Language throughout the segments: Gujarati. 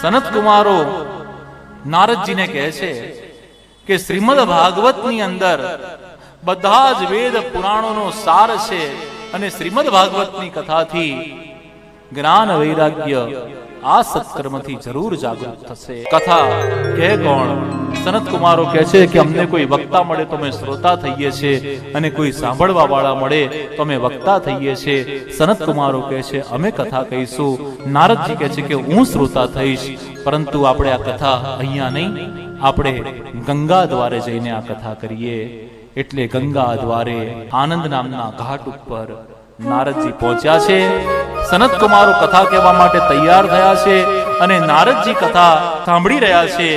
સનત કુમારો નારદજીને કહે છે કે શ્રીમદ ભાગવતની અંદર બધા જ વેદ પુરાણોનો સાર છે અને શ્રીમદ ભાગવતની કથાથી જ્ઞાન વૈરાગ્ય આ સત્કર્મથી જરૂર જાગૃત થશે. કથા કહે કોણ? સનત કુમારો કહે છે કે અમને કોઈ વક્તા મળે તો અમે શ્રોતા થઈએ છીએ અને કોઈ સાંભળવા વાળા મળે તો અમે વક્તા થઈએ છીએ. સનત કુમારો કહે છે અમે કથા કહીશું. નારદજી કહે છે કે હું શ્રોતા થઈશ, પરંતુ આપણે આ કથા અહીંયા નહીં, આપણે ગંગા દ્વારે જઈને આ કથા કરીએ. એટલે ગંગા દ્વારે આનંદ નામના ઘાટ ઉપર નારદજી પહોંચ્યા છે. સનત કુમારો કથા કહેવા માટે તૈયાર થયા છે અને નારદજી કથા સાંભળી રહ્યા છે.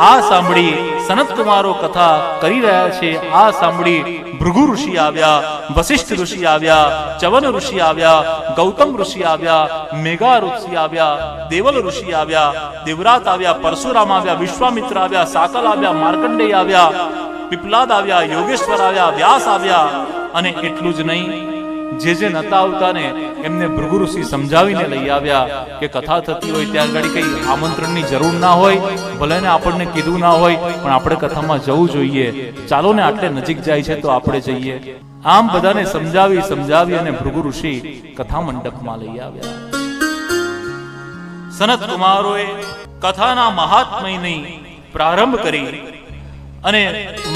આ સાંભળી સનત કુમારો કથા કરી રહ્યા છે. આ સાંભળી ભૃગુ ઋષિ આવ્યા, વશિષ્ઠ ઋષિ આવ્યા, ચવન ઋષિ આવ્યા, ગૌતમ ઋષિ આવ્યા, મેઘા ઋષિ આવ્યા, દેવલ ઋષિ આવ્યા, દેવરાત આવ્યા, પરશુરામ આવ્યા, વિશ્વામિત્ર આવ્યા, સાકલ આવ્યા, માર્કંડેય આવ્યા, પીપલાદ આવ્યા, યોગેશ્વર આવ્યા, વ્યાસ આવ્યા. અને એટલું જ નહીં, જે નતા આવતા ને એમને ભૃગુ ઋષિ સમજાવીને લઈ આવ્યા કે કથા થતી હોય ત્યાં આગળ કઈ આમંત્રણની જરૂર ના હોય, ભલે ને આપણને કીધું ના હોય, પણ આપણે કથામાં જવું જોઈએ. ચાલો ને આટલે નજીક જાય છે તો આપણે જઈએ. આમ બધાને સમજાવી અને ભૃગુ ઋષિ કથા મંડપમાં લઈ આવ્યા. સનત કુમારોએ કથાના મહાત્મયની પ્રારંભ કરી અને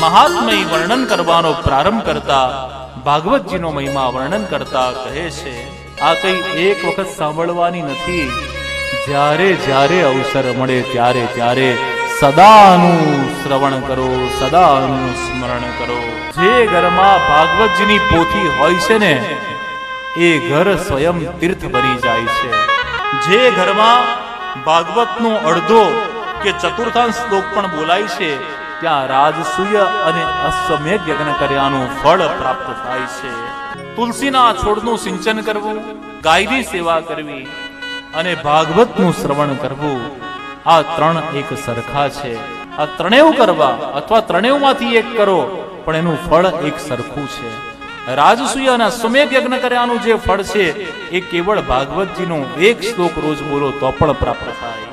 મહાત્મય વર્ણન કરવાનો પ્રારંભ કરતા ભાગવતજીનો મહિમા વર્ણન કરતા કહે છે, આ કઈ એક વખત સાંભળવાની નથી. જ્યારે જ્યારે અવસર મળે ત્યારે ત્યારે સદાનું શ્રવણ કરો, સદાનું સ્મરણ કરો. જે ઘરમાં ભાગવતજીની પોથી હોય છે ને એ ઘર સ્વયં તીર્થ બની જાય છે. જે ઘરમાં ભાગવતનો અડધો કે ચતુર્થાંશ શ્લોક પણ બોલાય છે ત્યાં રાજસૂય અને અશ્વમેઘ યજ્ઞ કર્યાનું ફળ પ્રાપ્ત થાય છે. તુલસીના છોડનું સિંચન કરવું, ગાયની સેવા કરવી અને ભાગવતનું શ્રવણ કરવું, આ ત્રણ એક સરખા છે. આ ત્રણેવ કરવા અથવા ત્રણેવમાંથી એક કરો પણ એનું ફળ એક સરખું છે. રાજસૂય અને અશ્વમેઘ યજ્ઞ કર્યાનું જે ફળ છે એ કેવળ ભાગવતજીનો એક શ્લોક રોજ બોલો તો પણ પ્રાપ્ત થાય.